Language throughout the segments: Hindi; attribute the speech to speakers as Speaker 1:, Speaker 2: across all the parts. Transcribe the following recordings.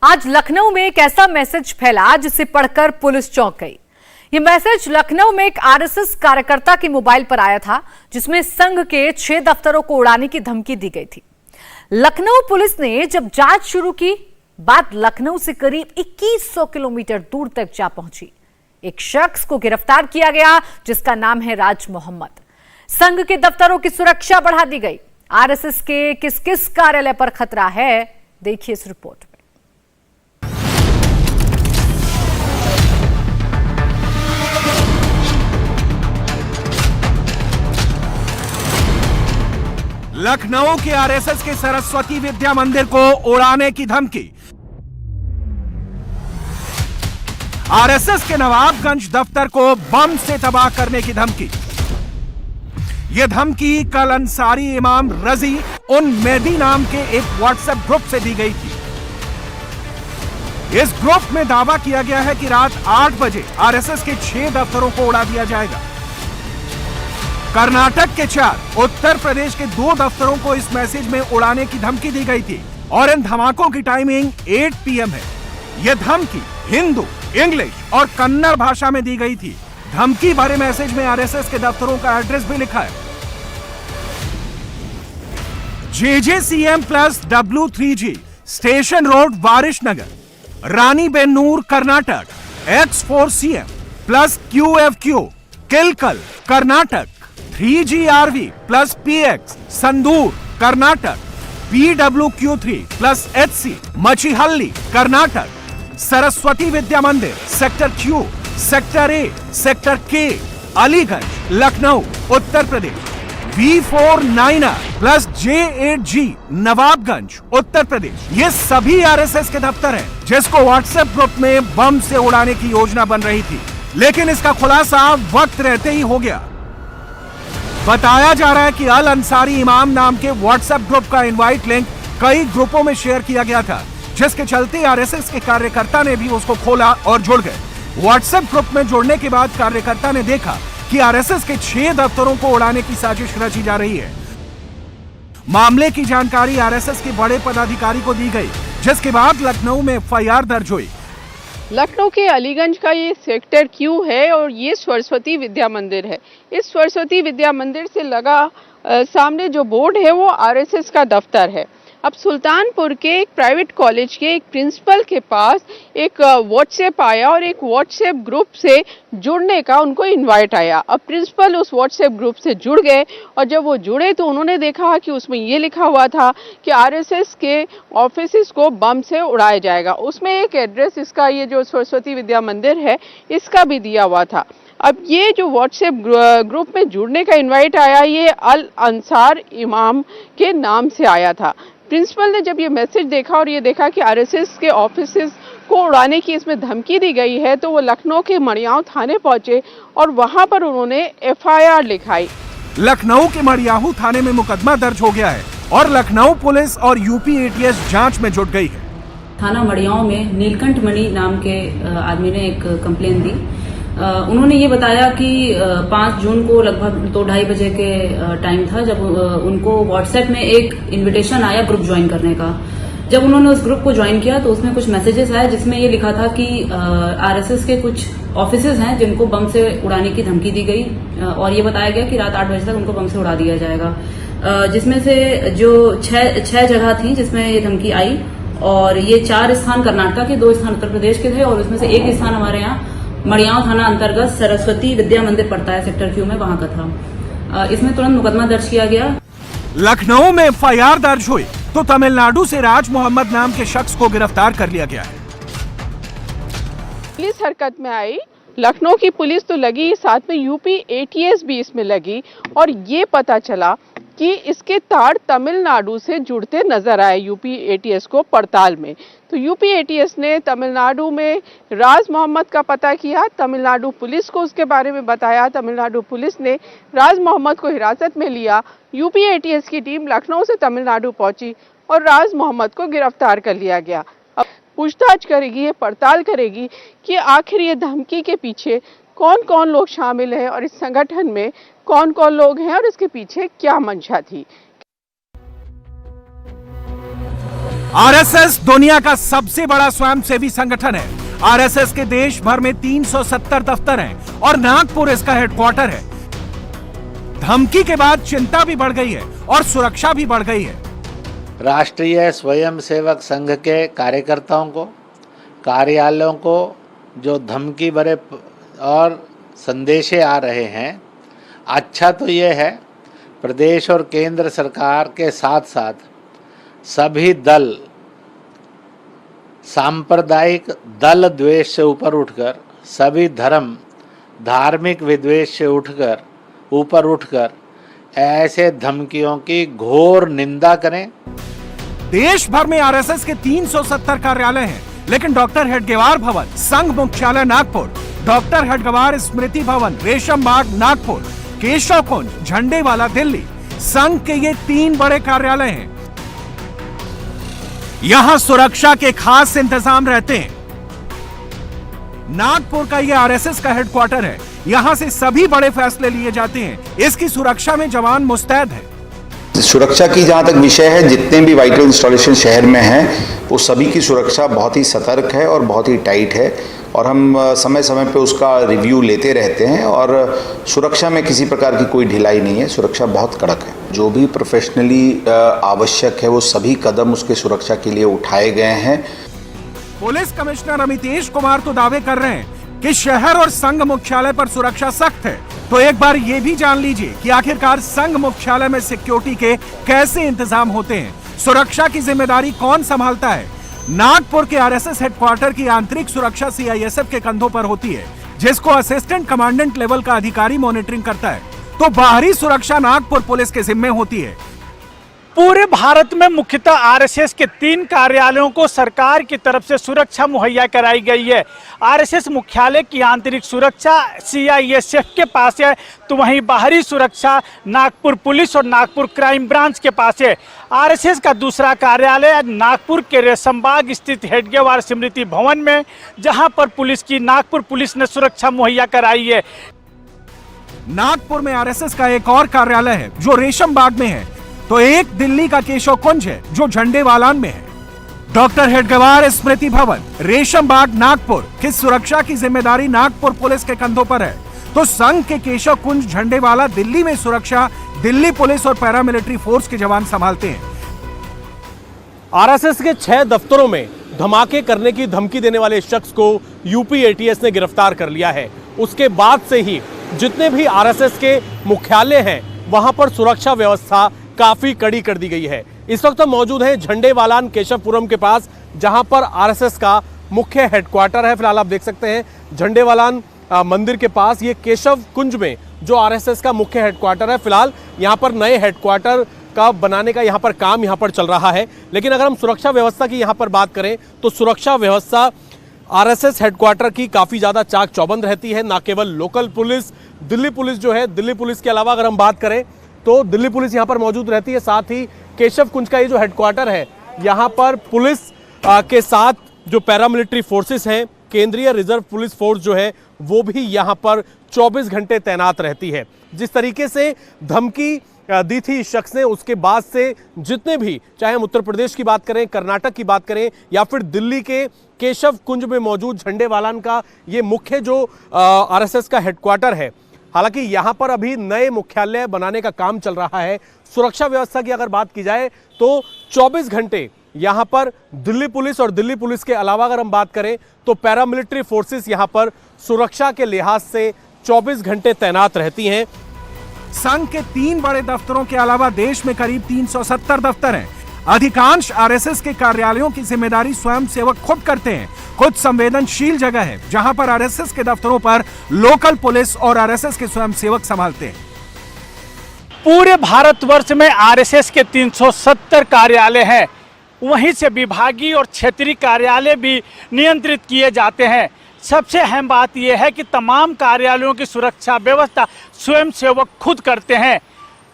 Speaker 1: आज लखनऊ में एक ऐसा मैसेज फैला जिसे पढ़कर पुलिस चौंक गई। ये मैसेज लखनऊ में एक आरएसएस कार्यकर्ता के मोबाइल पर आया था, जिसमें संघ के 6 दफ्तरों को उड़ाने की धमकी दी गई थी। लखनऊ पुलिस ने जब जांच शुरू की, बात लखनऊ से करीब 2100 किलोमीटर दूर तक जा पहुंची। एक शख्स को गिरफ्तार किया गया, जिसका नाम है राज मोहम्मद। संघ के दफ्तरों की सुरक्षा बढ़ा दी गई। आरएसएस के किस किस कार्यालय पर खतरा है, देखिए इस रिपोर्ट में।
Speaker 2: लखनऊ के आरएसएस के सरस्वती विद्या मंदिर को उड़ाने की धमकी। आरएसएस के नवाबगंज दफ्तर को बम से तबाह करने की धमकी। यह धमकी कल अंसारी इमाम रजी उन मेहदी नाम के एक व्हाट्सएप ग्रुप से दी गई थी। इस ग्रुप में दावा किया गया है कि रात 8 बजे आरएसएस के 6 दफ्तरों को उड़ा दिया जाएगा। कर्नाटक के 4, उत्तर प्रदेश के 2 दफ्तरों को इस मैसेज में उड़ाने की धमकी दी गई थी और इन धमाकों की टाइमिंग 8 PM है। यह धमकी हिंदू, इंग्लिश और कन्नड़ भाषा में दी गई थी। धमकी भरे मैसेज में आरएसएस के दफ्तरों का एड्रेस भी लिखा है। JJCM plus W3G, station road, Warishnagar, Rani Bennur, Karnataka, X4CM plus QFQ, Kilkal, Karnataka, 3GRV plus PX, Sandur, Karnataka, PWQ3 plus HC, Machihalli, Karnataka, Saraswati Vidya Mandir, sector Q, sector A, sector K, Aliganj, Lucknow, Uttar Pradesh, V49R plus J8G, Nawabganj, Uttar Pradesh. ये सभी आरएसएस के दफ्तर हैं, जिसको व्हाट्सएप ग्रुप में बम से उड़ाने की योजना बन रही थी, लेकिन इसका खुलासा वक्त रहते ही हो गया। बताया जा रहा है कि अल अंसारी इमाम नाम के व्हाट्सएप ग्रुप का इनवाइट लिंक कई ग्रुपों में शेयर किया गया था, जिसके चलते आरएसएस के कार्यकर्ता ने भी उसको खोला और जुड़ गए। व्हाट्सएप ग्रुप में जुड़ने के बाद कार्यकर्ता ने देखा कि आरएसएस के 6 दफ्तरों को उड़ाने की साजिश रची जा रही है। मामले की जानकारी आरएसएस के बड़े पदाधिकारी को दी गई, जिसके बाद लखनऊ में FIR दर्ज हुई।
Speaker 3: लखनऊ के अलीगंज का ये सेक्टर Q है और ये सरस्वती विद्या मंदिर है। इस सरस्वती विद्या मंदिर से लगा सामने जो बोर्ड है वो आरएसएस का दफ्तर है। अब सुल्तानपुर के एक प्राइवेट कॉलेज के एक प्रिंसिपल के पास एक व्हाट्सएप आया और एक व्हाट्सएप ग्रुप से जुड़ने का उनको इनवाइट आया। अब प्रिंसिपल उस व्हाट्सएप ग्रुप से जुड़ गए और जब वो जुड़े तो उन्होंने देखा कि उसमें ये लिखा हुआ था कि आरएसएस के ऑफिस को बम से उड़ाया जाएगा। उसमें एक एड्रेस इसका, ये जो सरस्वती विद्या मंदिर है, इसका भी दिया हुआ था। अब ये जो व्हाट्सएप ग्रुप में जुड़ने का इनवाइट आया, ये अल अंसार इमाम के नाम से आया था। प्रिंसिपल ने जब ये मैसेज देखा और ये देखा कि आरएसएस के ऑफिसेस को उड़ाने की इसमें धमकी दी गई है, तो वो लखनऊ के मड़ियाहू थाने पहुंचे और वहां पर उन्होंने FIR लिखाई।
Speaker 2: लखनऊ के मड़ियाहू थाने में मुकदमा दर्ज हो गया है और लखनऊ पुलिस और यूपी ATS जांच में जुट गई है।
Speaker 4: थाना मड़ियाहू में नीलकंठ मणि नाम के आदमी ने एक कंप्लेन दी। उन्होंने ये बताया कि 5 जून को लगभग 2-2:30 बजे के टाइम था, जब उनको व्हाट्सएप में एक इनविटेशन आया ग्रुप ज्वाइन करने का। जब उन्होंने उस ग्रुप को ज्वाइन किया तो उसमें कुछ मैसेजेस आए, जिसमें ये लिखा था कि आरएसएस के कुछ ऑफिसेज हैं जिनको बम से उड़ाने की धमकी दी गई और ये बताया गया कि रात 8 बजे तक उनको बम से उड़ा दिया जाएगा। जिसमें से जो 6 जगह थी जिसमें ये धमकी आई, और ये 4 स्थान कर्नाटक के, 2 स्थान उत्तर प्रदेश के थे और उसमें से एक स्थान हमारे यहाँ मड़ियाहू थाना अंतर्गत सरस्वती विद्या मंदिर पड़ता है, सेक्टर Q में, वहां का था। इसमें तुरंत मुकदमा दर्ज किया गया।
Speaker 2: लखनऊ में FIR दर्ज हुई तो तमिलनाडु से राज मोहम्मद नाम के शख्स को गिरफ्तार कर लिया गया है।
Speaker 3: पुलिस हरकत में आई, लखनऊ की पुलिस तो लगी, साथ में यूपी ATS भी इसमें लगी और ये पता चला कि इसके तार तमिलनाडु से जुड़ते नजर आए यूपी ATS को पड़ताल में। तो यूपी ATS ने तमिलनाडु में राज मोहम्मद का पता किया, तमिलनाडु पुलिस को उसके बारे में बताया। तमिलनाडु पुलिस ने राज मोहम्मद को हिरासत में लिया। यूपी ATS की टीम लखनऊ से तमिलनाडु पहुंची और राज मोहम्मद को गिरफ्तार कर लिया गया। अब पूछताछ करेगी, ये पड़ताल करेगी कि आखिर ये धमकी के पीछे कौन कौन लोग शामिल हैं और इस संगठन में कौन कौन लोग हैं और इसके पीछे क्या मंशा थी।
Speaker 2: आरएसएस दुनिया का सबसे बड़ा स्वयंसेवी संगठन है। आरएसएस के देश भर में 370 दफ्तर हैं और नागपुर इसका हेडक्वार्टर है। धमकी के बाद चिंता भी बढ़ गई है और सुरक्षा भी बढ़ गई है।
Speaker 5: राष्ट्रीय स्वयंसेवक संघ के कार्यकर्ताओं को, कार्यालयों को जो धमकी भरे और संदेशे आ रहे हैं, अच्छा तो ये है प्रदेश और केंद्र सरकार के साथ साथ सभी दल सांप्रदायिक दल द्वेष से ऊपर उठकर, सभी धर्म धार्मिक विद्वेष से ऊपर उठकर ऐसे धमकियों की घोर निंदा करें।
Speaker 2: देश भर में आरएसएस के 370 कार्यालय हैं, लेकिन डॉक्टर हेडगेवार भवन, संघ मुख्यालय नागपुर, डॉक्टर हेडगेवार स्मृति भवन, रेशम बाग नागपुर, केशव कुंज, झंडेवाला दिल्ली, संघ के ये 3 बड़े कार्यालय हैं। यहां सुरक्षा के खास इंतजाम रहते हैं। नागपुर का ये आरएसएस का हेडक्वार्टर है। यहां से सभी बड़े फैसले लिए जाते हैं। इसकी सुरक्षा में जवान मुस्तैद है।
Speaker 6: सुरक्षा की जहाँ तक विषय है, जितने भी वाइटल इंस्टॉलेशन शहर में हैं वो सभी की सुरक्षा बहुत ही सतर्क है और बहुत ही टाइट है और हम समय समय पे उसका रिव्यू लेते रहते हैं और सुरक्षा में किसी प्रकार की कोई ढिलाई नहीं है। सुरक्षा बहुत कड़क है। जो भी प्रोफेशनली आवश्यक है वो सभी कदम उसके सुरक्षा के लिए उठाए गए हैं।
Speaker 2: पुलिस कमिश्नर अमितेश कुमार तो दावे कर रहे हैं कि शहर और संघ मुख्यालय पर सुरक्षा सख्त है। तो एक बार ये भी जान लीजिए कि आखिरकार संघ मुख्यालय में सिक्योरिटी के कैसे इंतजाम होते हैं, सुरक्षा की जिम्मेदारी कौन संभालता है। नागपुर के आरएसएस हेडक्वार्टर की आंतरिक सुरक्षा सीआईएसएफ के कंधों पर होती है, जिसको असिस्टेंट कमांडेंट लेवल का अधिकारी मॉनिटरिंग करता है। तो बाहरी सुरक्षा नागपुर पुलिस के जिम्मे होती है।
Speaker 7: पूरे भारत में मुख्यतः आरएसएस के 3 कार्यालयों को सरकार की तरफ से सुरक्षा मुहैया कराई गई है। आरएसएस मुख्यालय की आंतरिक सुरक्षा सीआईएसएफ के पास है, तो वहीं बाहरी सुरक्षा नागपुर पुलिस और नागपुर क्राइम ब्रांच के पास है। आरएसएस का दूसरा कार्यालय नागपुर के रेशमबाग स्थित हेडगेवार स्मृति भवन में, जहां पर नागपुर पुलिस ने सुरक्षा मुहैया कराई है।
Speaker 2: नागपुर में आरएसएस का एक और कार्यालय है जो रेशमबाग में है, तो एक दिल्ली का केशव कुंज है जो झंडेवालान में है। डॉक्टर हेडगेवार स्मृति भवन, रेशमबाग नागपुर की सुरक्षा की जिम्मेदारी नागपुर पुलिस के कंधों पर है। तो संघ के केशव कुंज, झंडेवाला दिल्ली में सुरक्षा दिल्ली पुलिस और पैरामिलिट्री फोर्स के जवान संभालते हैं।
Speaker 8: आरएसएस के 6 दफ्तरों में धमाके करने की धमकी देने वाले शख्स को यूपी एटीएस ने गिरफ्तार कर लिया है। उसके बाद से ही जितने भी आरएसएस के मुख्यालय हैं वहां पर सुरक्षा व्यवस्था काफी कड़ी कर दी गई है। इस वक्त हम मौजूद हैं झंडेवालान केशवपुरम के पास, जहां पर आरएसएस का मुख्य हेडक्वार्टर है। फिलहाल आप देख सकते हैं झंडेवालान मंदिर के पास ये केशव कुंज में जो आरएसएस का मुख्य हेडक्वार्टर है। फिलहाल यहाँ पर नए हेडक्वार्टर का बनाने का यहाँ पर काम यहाँ पर चल रहा है। लेकिन अगर हम सुरक्षा व्यवस्था की यहाँ पर बात करें तो सुरक्षा व्यवस्था आरएसएस हेडक्वार्टर की काफ़ी ज़्यादा चाक चौबंद रहती है। ना केवल लोकल पुलिस, दिल्ली पुलिस जो है, दिल्ली पुलिस के अलावा अगर हम बात करें तो दिल्ली पुलिस यहाँ पर मौजूद रहती है। साथ ही केशव कुंज का ये जो हेडक्वार्टर है, यहाँ पर पुलिस के साथ जो पैरामिलिट्री फोर्सेस हैं, केंद्रीय रिजर्व पुलिस फोर्स जो है वो भी यहाँ पर 24 घंटे तैनात रहती है। जिस तरीके से धमकी दी थी इस शख्स ने, उसके बाद से जितने भी, चाहे हम उत्तर प्रदेश की बात करें, कर्नाटक की बात करें या फिर दिल्ली के केशव कुंज में मौजूद झंडेवालान का ये मुख्य जो आरएसएस का हेडक्वार्टर है, हालांकि यहां पर अभी नए मुख्यालय बनाने का काम चल रहा है। सुरक्षा व्यवस्था की अगर बात की जाए तो 24 घंटे यहां पर दिल्ली पुलिस और दिल्ली पुलिस के अलावा अगर हम बात करें तो पैरामिलिट्री फोर्सेस यहां पर सुरक्षा के लिहाज से 24 घंटे तैनात रहती हैं।
Speaker 2: संघ के 3 बड़े दफ्तरों के अलावा देश में करीब 370 दफ्तर हैं। अधिकांश आरएसएस के कार्यालयों की जिम्मेदारी स्वयंसेवक खुद करते हैं। कुछ संवेदनशील जगह है जहां पर आरएसएस के दफ्तरों पर लोकल पुलिस और आरएसएस के स्वयंसेवक संभालते हैं।
Speaker 7: पूरे भारतवर्ष में आरएसएस के 370 कार्यालय हैं। वहीं से विभागीय और क्षेत्रीय कार्यालय भी नियंत्रित किए जाते हैं। सबसे अहम बात यह है कि तमाम कार्यालयों की सुरक्षा व्यवस्था स्वयंसेवक खुद करते हैं।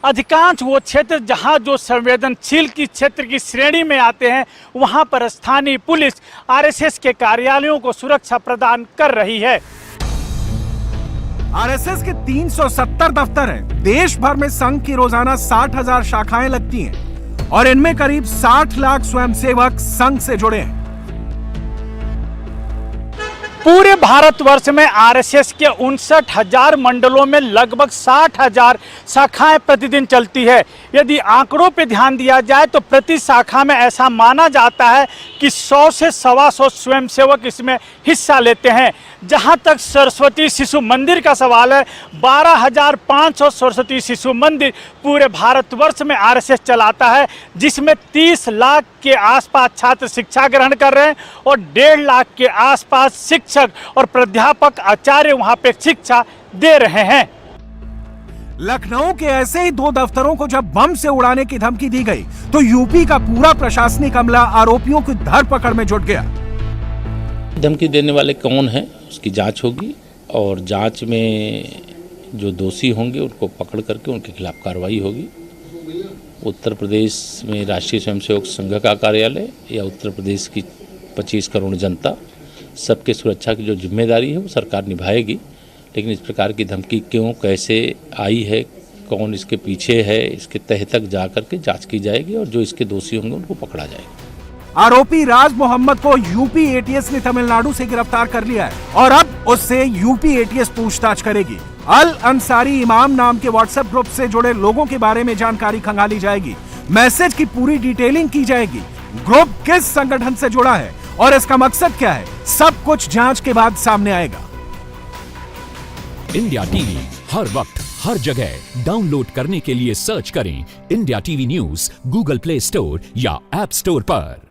Speaker 7: अधिकांश वो क्षेत्र जहां जो संवेदनशील की क्षेत्र की श्रेणी में आते हैं, वहां पर स्थानीय पुलिस आरएसएस के कार्यालयों को सुरक्षा प्रदान कर रही है।
Speaker 2: आरएसएस के 370 दफ्तर हैं। देश भर में संघ की रोजाना 60,000 शाखाएं लगती हैं। और इनमें करीब 60 लाख स्वयंसेवक संघ से जुड़े हैं।
Speaker 7: पूरे भारतवर्ष में आरएसएस के 59,000 मंडलों में लगभग 60,000 शाखाएं प्रतिदिन चलती है। यदि आंकड़ों पर ध्यान दिया जाए तो प्रति शाखा में ऐसा माना जाता है कि 100 से 125 स्वयंसेवक इसमें हिस्सा लेते हैं। जहां तक सरस्वती शिशु मंदिर का सवाल है, 12,500 सरस्वती शिशु मंदिर पूरे भारतवर्ष में आरएसएस चलाता है, जिसमें 30 लाख के आसपास छात्र शिक्षा ग्रहण कर रहे हैं और 1.5 लाख के आसपास शिक्षक और प्राध्यापक आचार्य वहां पे शिक्षा दे रहे हैं।
Speaker 2: लखनऊ के ऐसे ही 2 दफ्तरों को जब बम से उड़ाने की धमकी दी गई तो यूपी का पूरा प्रशासनिक अमला आरोपियों की धरपकड़ में जुट गया।
Speaker 9: धमकी देने वाले कौन हैं उसकी जांच होगी और जांच में जो दोषी होंगे उनको पकड़ करके उनके खिलाफ कार्रवाई होगी। उत्तर प्रदेश में राष्ट्रीय स्वयंसेवक संघ का कार्यालय या उत्तर प्रदेश की 25 करोड़ जनता, सबके सुरक्षा की जो जिम्मेदारी है वो सरकार निभाएगी। लेकिन इस प्रकार की धमकी क्यों, कैसे आई है, कौन इसके पीछे है, इसके तह तक जा करके जांच की जाएगी और जो इसके दोषी होंगे उनको पकड़ा जाएगा।
Speaker 2: आरोपी राज मोहम्मद को यूपी एटीएस ने तमिलनाडु से गिरफ्तार कर लिया है और अब उससे यूपी एटीएस पूछताछ करेगी। अल अंसारी इमाम नाम के व्हाट्सएप ग्रुप से जुड़े लोगों के बारे में जानकारी खंगाली जाएगी। मैसेज की पूरी डिटेलिंग की जाएगी। ग्रुप किस संगठन से जुड़ा है और इसका मकसद क्या है, सब कुछ जांच के बाद सामने आएगा।
Speaker 10: इंडिया टीवी हर वक्त हर जगह डाउनलोड करने के लिए सर्च करें India TV news Google play store या ऐप स्टोर पर।